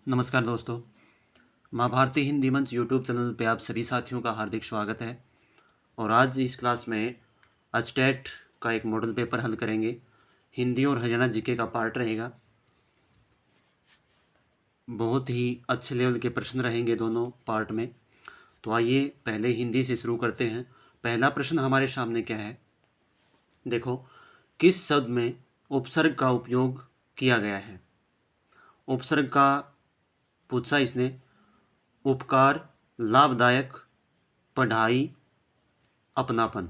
नमस्कार दोस्तों। माँ भारती हिंदी मंच यूट्यूब चैनल पे आप सभी साथियों का हार्दिक स्वागत है। और आज इस क्लास में स्टेट का एक मॉडल पेपर हल करेंगे। हिंदी और हरियाणा जीके का पार्ट रहेगा। बहुत ही अच्छे लेवल के प्रश्न रहेंगे दोनों पार्ट में। तो आइए पहले हिंदी से शुरू करते हैं। पहला प्रश्न हमारे सामने क्या है, देखो, किस शब्द में उपसर्ग का उपयोग किया गया है। उपसर्ग का पूछा इसने। उपकार, लाभदायक, पढ़ाई, अपनापन।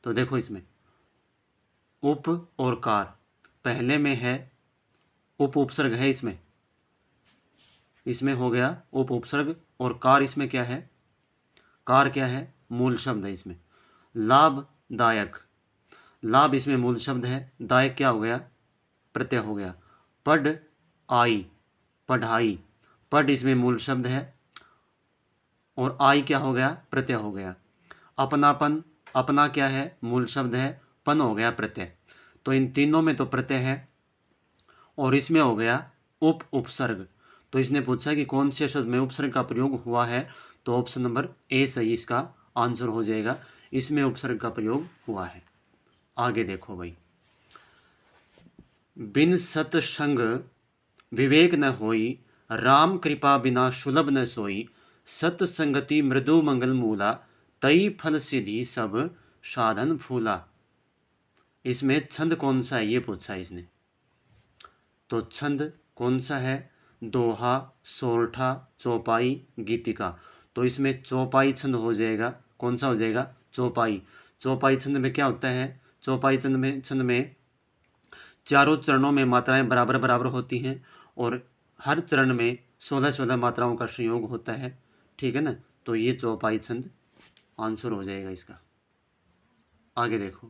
तो देखो इसमें उप और कार, पहले में है उप उपसर्ग है इसमें इसमें हो गया उप उपसर्ग। और कार इसमें क्या है, कार क्या है, मूल शब्द है इसमें। लाभदायक, लाभ इसमें मूल शब्द है, दायक क्या हो गया, प्रत्यय हो गया। पढ़ आई, पढ़ाई, पढ़ इसमें मूल शब्द है और आई क्या हो गया, प्रत्यय हो गया। अपनापन, अपना क्या है, मूल शब्द है, पन हो गया प्रत्यय। तो इन तीनों में तो प्रत्यय है और इसमें हो गया उप उपसर्ग। तो इसने पूछा कि कौन से शब्द में उपसर्ग का प्रयोग हुआ है, तो ऑप्शन नंबर ए सही इसका आंसर हो जाएगा। इसमें उपसर्ग का प्रयोग हुआ है। आगे देखो भाई, बिन सतसंग विवेक न होई, राम कृपा बिना सुलभ न सोई, सतसंगति मृदु मंगल मूला, तई फल सिद्धि सब साधन फूला। इसमें छंद कौन सा है ये पूछा इसने। तो छंद कौन सा है, दोहा, सोरठा, चौपाई, गीतिका। तो इसमें चौपाई छंद हो जाएगा। कौन सा हो जाएगा, चौपाई। चौपाई छंद में क्या होता है, चौपाई छंद में चारों चरणों में मात्राएं बराबर बराबर होती हैं और हर चरण में 16-16 मात्राओं का संयोग होता है। ठीक है ना। तो ये चौपाई छंद आंसर हो जाएगा इसका। आगे देखो,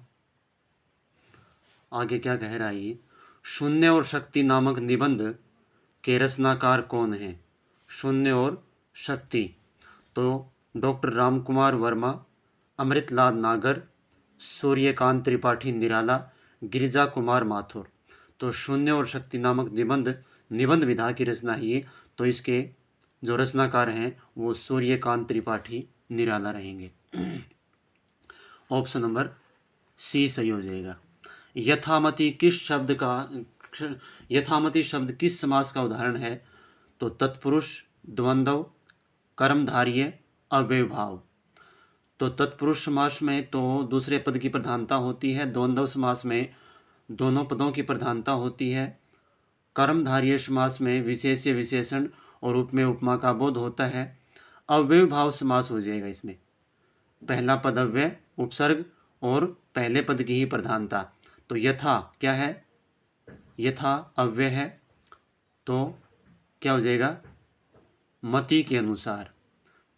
आगे क्या कह रहा है ये। शून्य और शक्ति नामक निबंध के रचनाकार कौन है। शून्य और शक्ति, तो डॉक्टर रामकुमार वर्मा, अमृतलाल नागर, सूर्यकांत त्रिपाठी निराला, गिरिजा कुमार माथुर। तो शून्य और शक्ति नामक निबंध निबंध विधा की रचना है ये। तो इसके जो रचनाकार हैं वो सूर्यकांत त्रिपाठी निराला रहेंगे। ऑप्शन नंबर सी सही हो जाएगा। यथामति किस शब्द का यथामति शब्द किस समास का उदाहरण है, तो तत्पुरुष, द्वंद्व, कर्मधारय, अव्ययभाव। तो तत्पुरुष समास में तो दूसरे पद की प्रधानता होती है, द्वंद्व समास में दोनों पदों की प्रधानता होती है, कर्मधारय समास में विशेष्य विशेषण और उपमेय उपमा का बोध होता है। अव्ययभाव समास हो जाएगा इसमें, पहला पद अव्यय उपसर्ग और पहले पद की ही प्रधानता। तो यथा क्या है, यथा अव्यय है, तो क्या हो जाएगा, मति के अनुसार।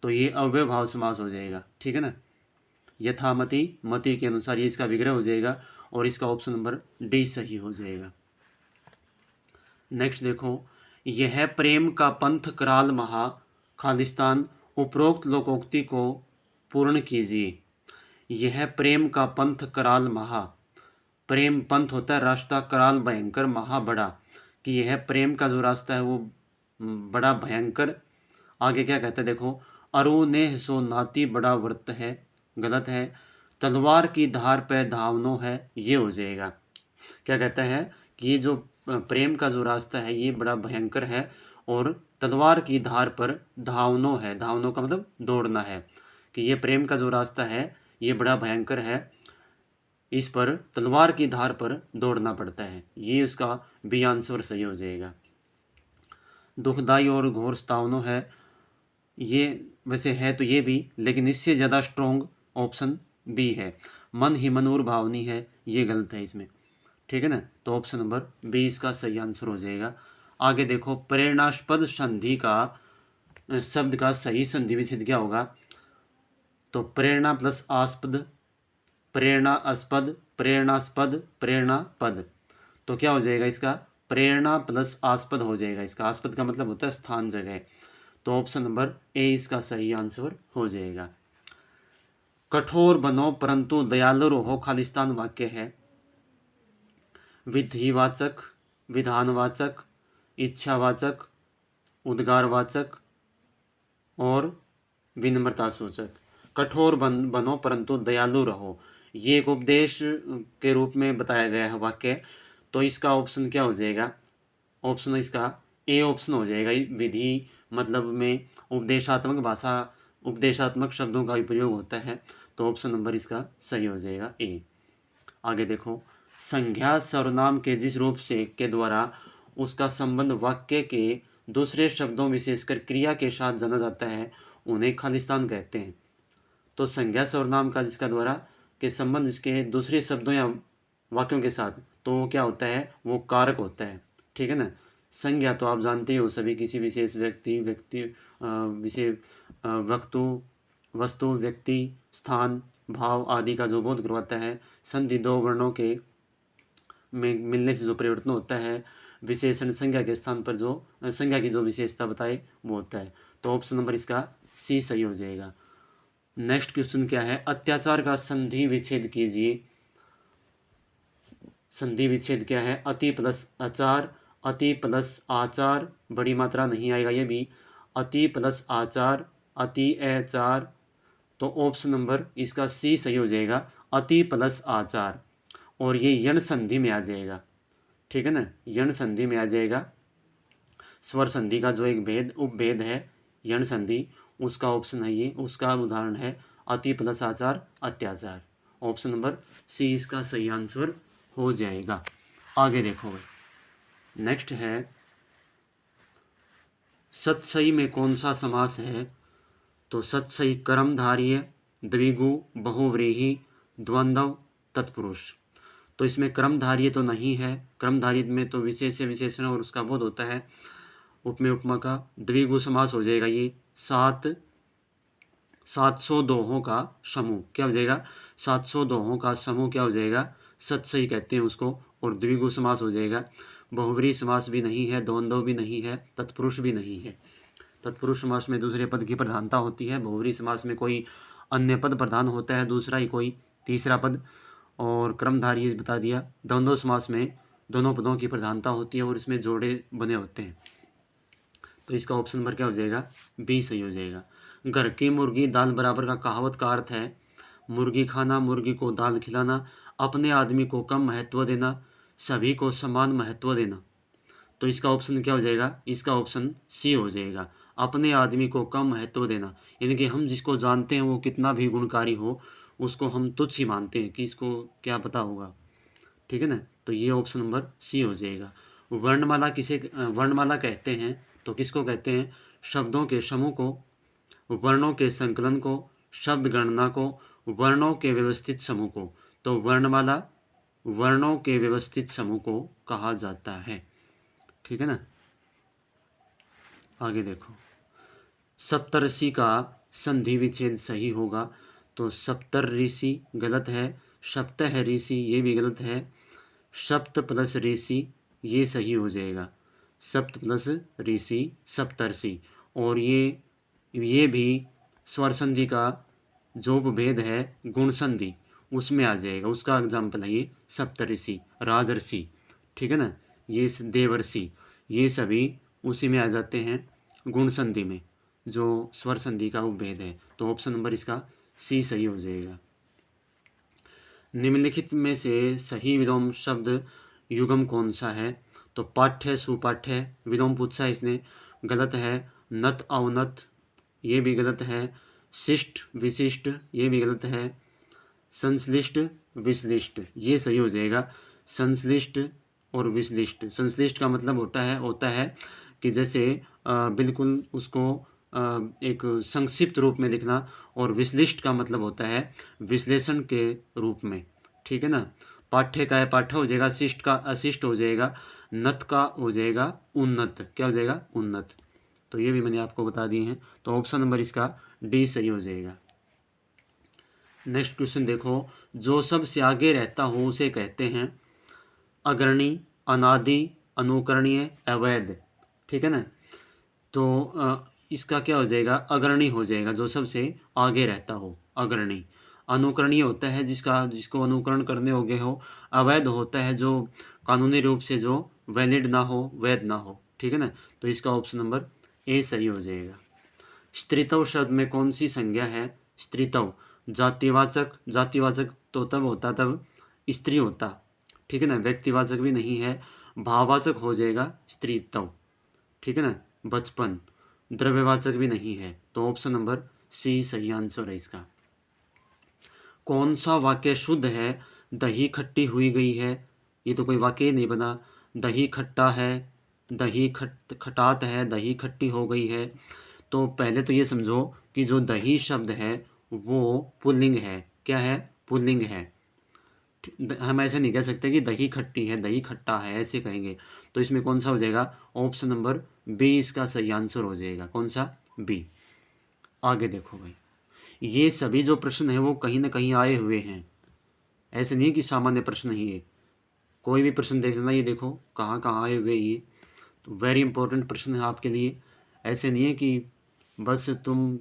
तो ये अव्यय भाव समास हो जाएगा। ठीक है ना। यथामति, मति के अनुसार, ये इसका विग्रह हो जाएगा और इसका ऑप्शन नंबर डी सही हो जाएगा। नेक्स्ट देखो, यह प्रेम का पंथ कराल महा, खालिस्तान, उपरोक्त लोकोक्ति को पूर्ण कीजिए। यह प्रेम का पंथ कराल महा, प्रेम पंथ होता है रास्ता, कराल भयंकर, महा बड़ा, कि यह प्रेम का जो रास्ता है वो बड़ा भयंकर। आगे क्या कहता है देखो, अरु नेह सो नाती बड़ा व्रत है, गलत है। तलवार की धार पे धावनो है, ये हो जाएगा। क्या कहता है कि ये जो प्रेम का जो रास्ता है ये बड़ा भयंकर है और तलवार की धार पर धावनो है, धावनो का मतलब दौड़ना है, कि ये प्रेम का जो रास्ता है ये बड़ा भयंकर है, इस पर तलवार की धार पर दौड़ना पड़ता है। ये उसका बी आंसर सही हो जाएगा। दुखदाई और घोर सतावनो है, ये वैसे है तो ये भी, लेकिन इससे ज़्यादा स्ट्रोंग ऑप्शन बी है। मन ही मनूर भावनी है, ये गलत है इसमें। ठीक है ना। तो ऑप्शन नंबर बी इसका सही आंसर हो जाएगा। आगे देखो, प्रेरणास्पद संधि का शब्द का सही संधि विच्छेद क्या होगा, तो प्रेरणा प्लस आस्पद, प्रेरणास्पद, प्रेरणास्पद, प्रेरणापद। तो क्या हो जाएगा इसका, प्रेरणा प्लस आस्पद हो जाएगा। इसका आस्पद का मतलब होता है स्थान, जगह। तो ऑप्शन नंबर ए इसका सही आंसर हो जाएगा। कठोर बनो परंतु दयालु रहो, खालिस्तान वाक्य है। विधिवाचक, विधानवाचक, इच्छावाचक, उद्गारवाचक और विनम्रता सूचक। कठोर बनो परंतु दयालु रहो, ये एक उपदेश के रूप में बताया गया है वाक्य। तो इसका ऑप्शन क्या हो जाएगा? ऑप्शन इसका ए ऑप्शन हो जाएगा। विधि मतलब में उपदेशात्मक भाषा, उपदेशात्मक शब्दों का उपयोग होता है, तो ऑप्शन नंबर इसका सही हो जाएगा ए। आगे देखो, संज्ञा सर्वनाम के जिस रूप से के द्वारा उसका संबंध वाक्य के दूसरे शब्दों विशेषकर क्रिया के साथ जाना जाता है, उन्हें खालिस्तान कहते हैं। तो संज्ञा सर्वनाम का जिसका द्वारा के संबंध इसके दूसरे शब्दों या वाक्यों के साथ, तो वो क्या होता है? वो कारक होता है। ठीक है ना। संज्ञा तो आप जानते हो सभी, किसी विशेष विषय, वस्तु, व्यक्ति, स्थान, भाव आदि का जो बोध करवाता है। संधि दो वर्णों के में मिलने से जो परिवर्तन होता है, विशेषण संज्ञा के स्थान पर जो संज्ञा की जो विशेषता बताए वो होता है। तो ऑप्शन नंबर इसका सी सही हो जाएगा। नेक्स्ट क्वेश्चन क्या है? अत्याचार का संधि विच्छेद कीजिए। संधि विच्छेद क्या है? अति प्लस आचार, अति प्लस आचार, बड़ी मात्रा नहीं आएगा ये भी, अति प्लस आचार, अति आचार। तो ऑप्शन नंबर इसका सी सही हो जाएगा, अति प्लस आचार। और ये यण संधि में आ जाएगा। ठीक है ना, यण संधि में आ जाएगा। स्वर संधि का जो एक भेद उपभेद है यण संधि, उसका ऑप्शन है ये, उसका उदाहरण है अति प्लस आचार, अत्याचार। ऑप्शन नंबर सी इसका सही आंसर हो जाएगा। आगे देखो भाई, नेक्स्ट है सतसई में कौन सा समास है? तो सतसई कर्मधारय, द्विगु, बहुव्रीहि, द्वंद्व, तत्पुरुष। तो इसमें क्रमधार्य तो नहीं है, क्रमधार्य में तो विशेष विशेषण और उसका बोध होता है। उपमेय उपमा का द्विगु समास हो जाएगा ये, 700 दोहों का समूह क्या हो जाएगा? 700 दोहों का समूह क्या हो जाएगा? सतसई कहते हैं उसको, और द्विगु समास हो जाएगा। बहुव्रीहि समास भी नहीं है, द्वंद्व भी नहीं है, तत्पुरुष भी नहीं है। तत्पुरुष समास में दूसरे पद की प्रधानता होती है, बहुव्रीहि समास में कोई अन्य पद प्रधान होता है, दूसरा ही कोई तीसरा पद। और क्रमधार्य बता दिया। द्वंद्व समास में दोनों पदों की प्रधानता होती है और इसमें जोड़े बने होते हैं। तो इसका ऑप्शन नंबर क्या हो जाएगा? बी सही हो जाएगा। घर की मुर्गी दाल बराबर का कहावत का अर्थ है मुर्गी खाना, मुर्गी को दाल खिलाना, अपने आदमी को कम महत्व देना, सभी को समान महत्व देना। तो इसका ऑप्शन क्या हो जाएगा? इसका ऑप्शन सी हो जाएगा, अपने आदमी को कम महत्व देना। यानी कि हम जिसको जानते हैं वो कितना भी गुणकारी हो, उसको हम तुच्छ ही मानते हैं कि इसको क्या पता होगा। ठीक है ना, तो ये ऑप्शन नंबर सी हो जाएगा। वर्णमाला किसे वर्णमाला कहते हैं? तो किसको कहते हैं? शब्दों के समूह को, वर्णों के संकलन को, शब्द गणना को, वर्णों के व्यवस्थित समूह को। तो वर्णमाला वर्णों के व्यवस्थित समूह को कहा जाता है। ठीक है ना। आगे देखो, सप्तऋषि का संधि विच्छेद सही होगा। तो सप्तऋषि गलत है, सप्तह ऋषि ये भी गलत है, सप्त प्लस ऋषि ये सही हो जाएगा। सप्त प्लस ऋषि सप्तर्षि। और ये भी स्वर संधि का जो भेद है गुण संधि उसमें आ जाएगा, उसका एग्जाम्पल है ये सप्तऋषि, राजर्षि। ठीक है ना, ये देवर्षि, ये सभी उसी में आ जाते हैं गुण संधि में, जो स्वर संधि का उपभेद है। तो ऑप्शन नंबर इसका सी सही हो जाएगा। निम्नलिखित में से सही विलोम शब्द युगम कौन सा है? तो पाठ्य सुपाठ्य विलोम पूछा है इसने, गलत है। नत अवनत ये भी गलत है। शिष्ट विशिष्ट ये भी गलत है। संश्लिष्ट विश्लिष्ट ये सही हो जाएगा। संश्लिष्ट और विश्लिष्ट, संश्लिष्ट का मतलब होता है कि जैसे बिल्कुल उसको एक संक्षिप्त रूप में लिखना, और विश्लिष्ट का मतलब होता है विश्लेषण के रूप में। ठीक है ना। पाठ्य का है पाठ्य हो जाएगा, शिष्ट का अशिष्ट हो जाएगा, नत का हो जाएगा उन्नत, क्या हो जाएगा? उन्नत। तो ये भी मैंने आपको बता दिए हैं। तो ऑप्शन नंबर इसका डी सही हो जाएगा। नेक्स्ट क्वेश्चन देखो, जो सबसे आगे रहता हो उसे कहते हैं अग्रणी, अनादि, अनुकरणीय, अवैध। ठीक है ना। तो इसका क्या हो जाएगा? अग्रणी हो जाएगा, जो सबसे आगे रहता हो अग्रणी। अनुकरणीय होता है जिसको अनुकरण करने होगे हो। अवैध होता है जो कानूनी रूप से जो वैलिड ना हो, वैध ना हो। ठीक है ना। तो इसका ऑप्शन नंबर ए सही हो जाएगा। स्त्रीत्व शब्द में कौन सी संज्ञा है? स्त्रीत्व जातिवाचक, जातिवाचक तो तब होता तब स्त्री होता, ठीक है ना, व्यक्तिवाचक भी नहीं है, भाववाचक हो जाएगा स्त्रीत्व, ठीक है ना। बचपन द्रव्यवाचक भी नहीं है, तो ऑप्शन नंबर सी सही आंसर है इसका। कौन सा वाक्य शुद्ध है? दही खट्टी हुई गई है, ये तो कोई वाक्य ही नहीं बना। दही खट्टा है, दही खटात है, दही खट्टी हो गई है। तो पहले तो ये समझो कि जो दही शब्द है वो पुल्लिंग है। क्या है? पुल्लिंग है। हम ऐसे नहीं कह सकते कि दही खट्टी है, दही खट्टा है, ऐसे कहेंगे। तो इसमें कौन सा हो जाएगा? ऑप्शन नंबर बी इसका सही आंसर हो जाएगा। कौन सा? बी। आगे देखो भाई, ये सभी जो प्रश्न है वो कहीं ना कहीं आए हुए हैं, ऐसे नहीं कि सामान्य प्रश्न ही है। कोई भी प्रश्न देख लेना, ये देखो कहाँ कहाँ आए हुए ये, तो वेरी इंपॉर्टेंट प्रश्न है आपके लिए। ऐसे नहीं है कि बस तुम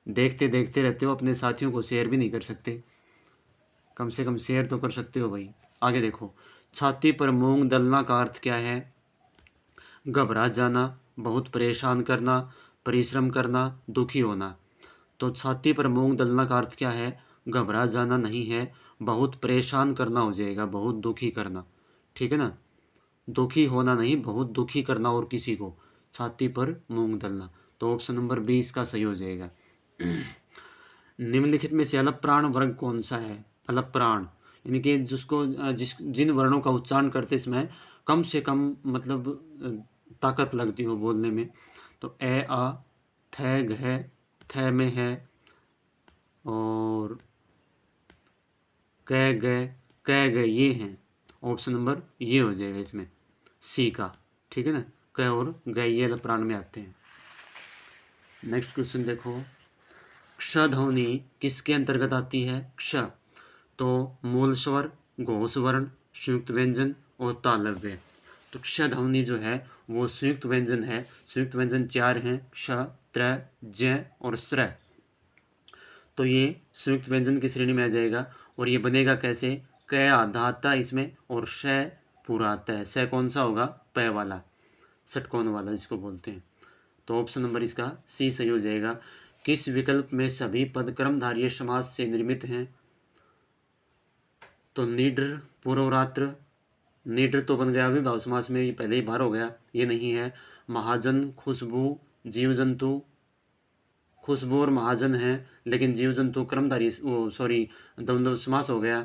देखते देखते रहते हो, अपने साथियों को शेयर भी नहीं कर सकते, कम से कम शेयर तो कर सकते हो भाई। आगे देखो, छाती पर मूंग दलना का अर्थ क्या है? घबरा जाना, बहुत परेशान करना, परिश्रम करना, दुखी होना। तो छाती पर मूंग दलना का अर्थ क्या है? घबरा जाना नहीं है, बहुत परेशान करना हो जाएगा, बहुत दुखी करना, ठीक है ना। दुखी होना नहीं, बहुत दुखी करना और किसी को, छाती पर मूंग दलना। तो ऑप्शन नंबर बी इसका सही हो जाएगा। निम्नलिखित में से अलप प्राण वर्ग कौन सा है? अलप प्राण यानी कि जिसको जिन वर्णों का उच्चारण करते इसमें कम से कम मतलब ताकत लगती हो बोलने में। तो ए आ, थ घ, थ में है, और क ग, क ग ये हैं। ऑप्शन नंबर ये हो जाएगा इसमें सी का, ठीक है ना। क और ग ये अलप प्राण में आते हैं। नेक्स्ट क्वेश्चन देखो, क्ष ध्वनि किसके अंतर्गत आती है? क्ष तो मूल स्वर, घोष वर्ण, संयुक्त व्यंजन और तालव्य। तो क्ष ध्वनि जो है वो संयुक्त व्यंजन है। संयुक्त व्यंजन 4 हैं, क्ष, त्र, ज और स्र। तो ये संयुक्त व्यंजन की श्रेणी में आ जाएगा। और ये बनेगा कैसे? क आधाता इसमें और श पूरा आता है। स कौन सा होगा? प वाला, षटकोण वाला जिसको बोलते हैं। तो ऑप्शन नंबर इसका सी सही हो जाएगा। किस विकल्प में सभी पद कर्मधारय समास से निर्मित हैं? तो निड्र, पूर्वरात्र, निड्र तो बन गया अविभाव समास में, ये पहले ही बाहर हो गया, ये नहीं है। महाजन, खुशबू, जीव जंतु, खुशबू और महाजन है, लेकिन जीव जंतु कर्मधारी, वो सॉरी द्वंद्व समास हो गया।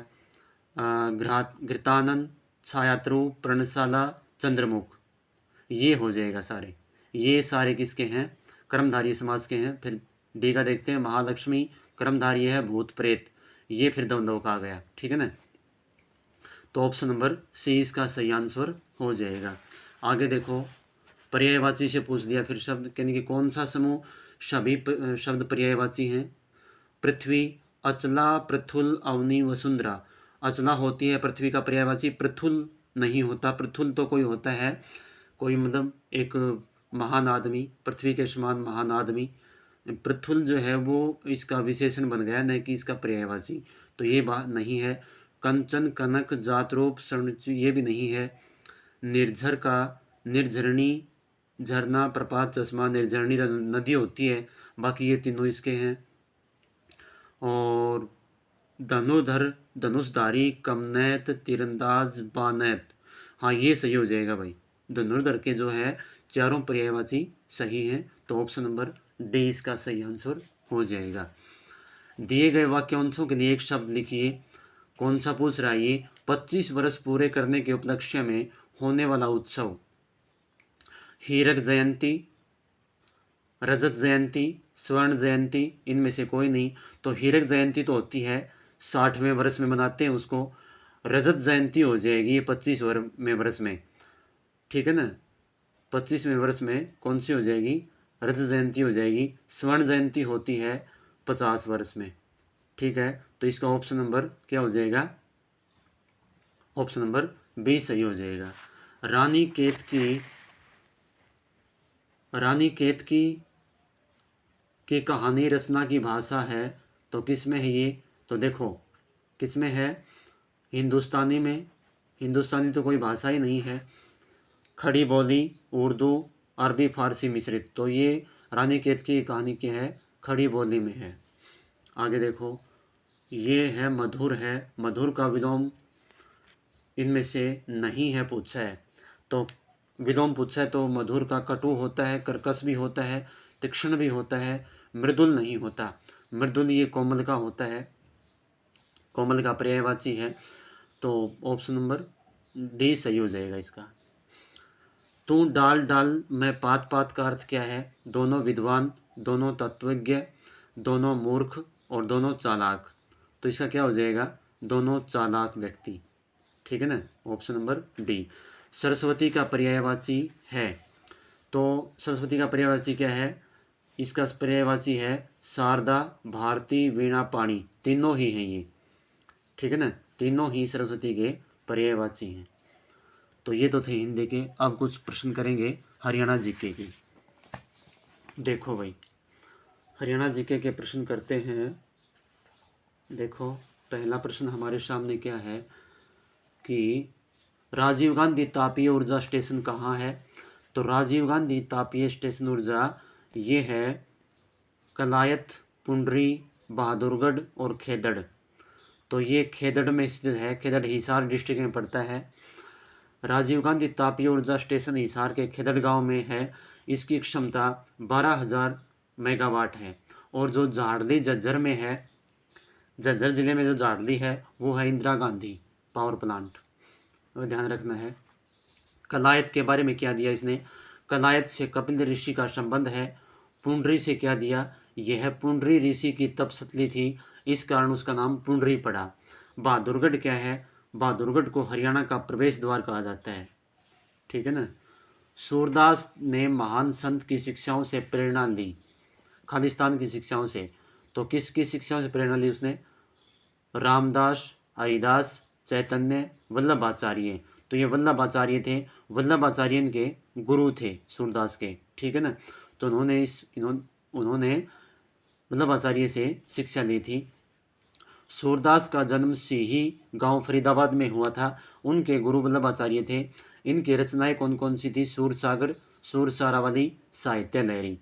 घृतानंद, छायात्रु, पर्णशाला, चंद्रमुख, ये हो जाएगा सारे। ये सारे किसके हैं? कर्मधारी समास के हैं। फिर डी का देखते हैं, महालक्ष्मी कर्मधारी है, भूत प्रेत, ये फिर द्वंद्व का आ गया, ठीक है ना। तो ऑप्शन नंबर सी इसका सही आंसर हो जाएगा। आगे देखो, पर्यायवाची से पूछ दिया फिर शब्द, यानी कि कौन सा समूह सभी शब्द पर्यायवाची हैं? पृथ्वी, अचला, पृथुल, अवनी, वसुंधरा। अचला होती है पृथ्वी का पर्यायवाची, पृथुल नहीं होता। पृथुल तो कोई होता है, कोई मतलब एक महान आदमी, पृथ्वी के समान महान आदमी। पृथुल जो है वो इसका विशेषण बन गया, न कि इसका पर्यायवाची। तो ये बात नहीं है। कंचन, कनक, जातरूप, स्वर्णचु, ये भी नहीं है। निर्झर का निर्झरणी, झरना, प्रपात, चश्मा, निर्झरणी नदी होती है, बाकी ये तीनों इसके हैं। और धनुधर, धनुषधारी, कमनैत, तीरंदाज, बानैत, हाँ ये सही हो जाएगा भाई। धनुर्धर के जो है चारों पर्यायवाची सही हैं। तो ऑप्शन नंबर डी इसका सही आंसर हो जाएगा। दिए गए वाक्यांशों के लिए एक शब्द लिखिए। कौन सा पूछ रहा है ये? 25 वर्ष पूरे करने के उपलक्ष्य में होने वाला उत्सव। हीरक जयंती, रजत जयंती, स्वर्ण जयंती, इनमें से कोई नहीं। तो हीरक जयंती तो होती है 60वें वर्ष में मनाते हैं उसको। रजत जयंती हो जाएगी ये 25वें वर्ष में, ठीक है ना। 25वें वर्ष में कौन सी हो जाएगी? रजत जयंती हो जाएगी। स्वर्ण जयंती होती है 50 वर्ष में, ठीक है। तो इसका ऑप्शन नंबर क्या हो जाएगा? ऑप्शन नंबर बी सही हो जाएगा। रानी केतकी, रानी केतकी की कहानी रचना की भाषा है, तो किस में है ये? तो देखो किस में है? हिंदुस्तानी में। हिंदुस्तानी तो कोई भाषा ही नहीं है। खड़ी बोली, उर्दू, अरबी फारसी मिश्रित। तो ये रानीखेत की कहानी क्या है, खड़ी बोली में है। आगे देखो, ये है मधुर है, मधुर का विलोम इनमें से नहीं है पूछा है। तो विलोम पूछा है तो मधुर का कटु होता है, कर्कश भी होता है, तीक्ष्ण भी होता है, मृदुल नहीं होता। मृदुल ये कोमल का होता है, कोमल का पर्यायवाची है। तो ऑप्शन नंबर डी सही हो जाएगा इसका। तू डाल डाल मैं पात पात का अर्थ क्या है, दोनों विद्वान, दोनों तत्वज्ञ, दोनों मूर्ख और दोनों चालाक। तो इसका क्या हो जाएगा, दोनों चालाक व्यक्ति। ठीक है ना, ऑप्शन नंबर डी। सरस्वती का पर्यायवाची है, तो सरस्वती का पर्यायवाची क्या है, इसका पर्यायवाची है शारदा, भारती, वीणा, पाणी। तीनों ही हैं ये। ठीक है ना, तीनों ही सरस्वती के पर्यायवाची हैं। तो ये तो थे हिंदी के। अब कुछ प्रश्न करेंगे हरियाणा जीके के। देखो भाई, हरियाणा जीके के प्रश्न करते हैं। देखो, पहला प्रश्न हमारे सामने क्या है कि राजीव गांधी तापीय ऊर्जा स्टेशन कहाँ है। तो राजीव गांधी तापीय स्टेशन ऊर्जा ये है कलायत, पुंडरी, बहादुरगढ़ और खेदड़। तो ये खेदड़ में स्थित है, खेदड़ हिसार डिस्ट्रिक्ट में पड़ता है। राजीव गांधी तापीय ऊर्जा स्टेशन हिसार के खेदड़ गांव में है। इसकी क्षमता 12,000 मेगावाट है। और जो झाड़ली झज्जर में है, झज्जर जिले में जो झाड़ली है वो है इंदिरा गांधी पावर प्लांट, ध्यान रखना है। कलायत के बारे में क्या दिया इसने, कलायत से कपिल ऋषि का संबंध है। पुंडरी से क्या दिया, यह पुंडरी ऋषि की तपसतली थी, इस कारण उसका नाम पुंडरी पड़ा। बहादुरगढ़ क्या है, बहादुरगढ़ को हरियाणा का प्रवेश द्वार कहा जाता है। ठीक है ना। सूरदास ने महान संत की शिक्षाओं से प्रेरणा ली, खालिस्तान की शिक्षाओं से। तो किसकी शिक्षाओं से प्रेरणा ली उसने, रामदास, हरिदास, चैतन्य, वल्लभाचार्य। तो ये वल्लभाचार्य थे, वल्लभाचार्य के गुरु थे सूरदास के। ठीक है ना। तो उन्होंने वल्लभाचार्य से शिक्षा ली थी। सूरदास का जन्म सिही गांव फरीदाबाद में हुआ था। उनके गुरु वल्लभाचार्य थे। इनकी रचनाएं कौन कौन सी थी, सूरसागर, सूरसारावली, साहित्य लहरी।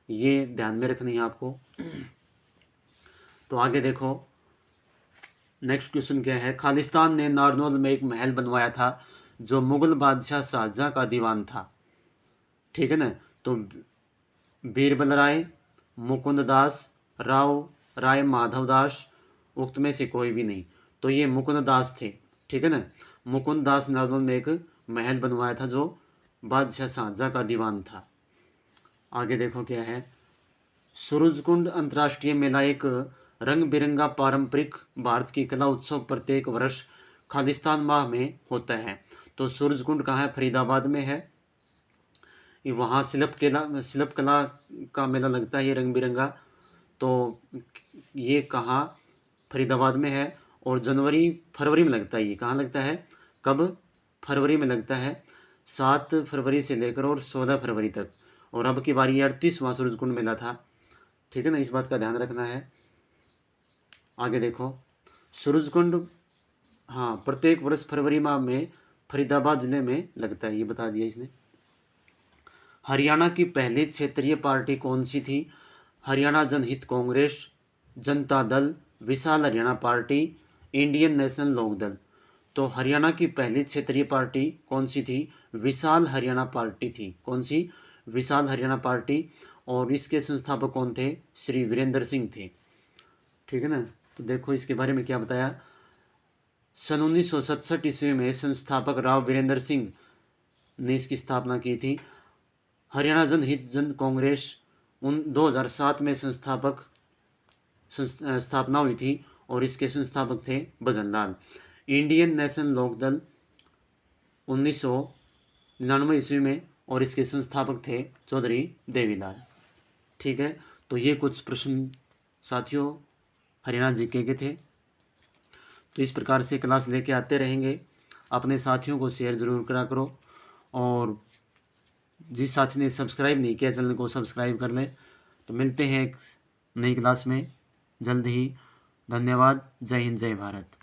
ये ध्यान में रखनी है आपको। तो आगे देखो, नेक्स्ट क्वेश्चन क्या है, खालिस्तान ने नारनौल में एक महल बनवाया था जो मुगल बादशाह शाहजहां का दीवान था। ठीक है ना। तो बीरबल राय, मुकुंद दास, राव राय माधवदास, उक्त में से कोई भी नहीं। तो ये मुकुंद दास थे। ठीक है ना। मुकुंद दास नारनौल में एक महल बनवाया था जो बादशाह शाहजहां का दीवान था। आगे देखो क्या है, सूरजकुंड अंतर्राष्ट्रीय मेला एक रंग बिरंगा पारंपरिक भारत की कला उत्सव प्रत्येक वर्ष खालिस्तान माह में होता है। तो सूरजकुंड कहाँ है, फरीदाबाद में है। वहाँ शिल्प कला का मेला लगता है, ये रंग बिरंगा। तो ये कहाँ, फरीदाबाद में है। और फरवरी में लगता है। ये कहाँ लगता है, कब, फरवरी में लगता है, 7 फरवरी से लेकर और 16 फरवरी तक। और अब की बारी 38वां सूरजकुंड मेला था। ठीक है ना, इस बात का ध्यान रखना है। आगे देखो, सूरजकुंड हाँ प्रत्येक वर्ष फरवरी माह में फरीदाबाद जिले में लगता है, ये बता दिया इसने। हरियाणा की पहली क्षेत्रीय पार्टी कौन सी थी, हरियाणा जनहित कांग्रेस, जनता दल, विशाल हरियाणा पार्टी, इंडियन नेशनल लोक दल। तो हरियाणा की पहली क्षेत्रीय पार्टी कौन सी थी, विशाल हरियाणा पार्टी थी। कौन सी, विशाल हरियाणा पार्टी। और इसके संस्थापक कौन थे, श्री वीरेंद्र सिंह थे। ठीक है ना। तो देखो इसके बारे में क्या बताया, सन 1967 ईस्वी में संस्थापक राव वीरेंद्र सिंह ने इसकी स्थापना की थी। हरियाणा जनहित जन कांग्रेस 2007 में स्थापना हुई थी और इसके संस्थापक थे भजनलाल। इंडियन नेशनल लोक दल 1999 ईस्वी में और इसके संस्थापक थे चौधरी देवीलाल। ठीक है। तो ये कुछ प्रश्न साथियों हरियाणा जीके के थे। तो इस प्रकार से क्लास लेके आते रहेंगे। अपने साथियों को शेयर ज़रूर करा करो और जिस साथी ने सब्सक्राइब नहीं किया चैनल को सब्सक्राइब कर लें। तो मिलते हैं एक नई क्लास में जल्द ही। धन्यवाद। जय हिंद, जय भारत।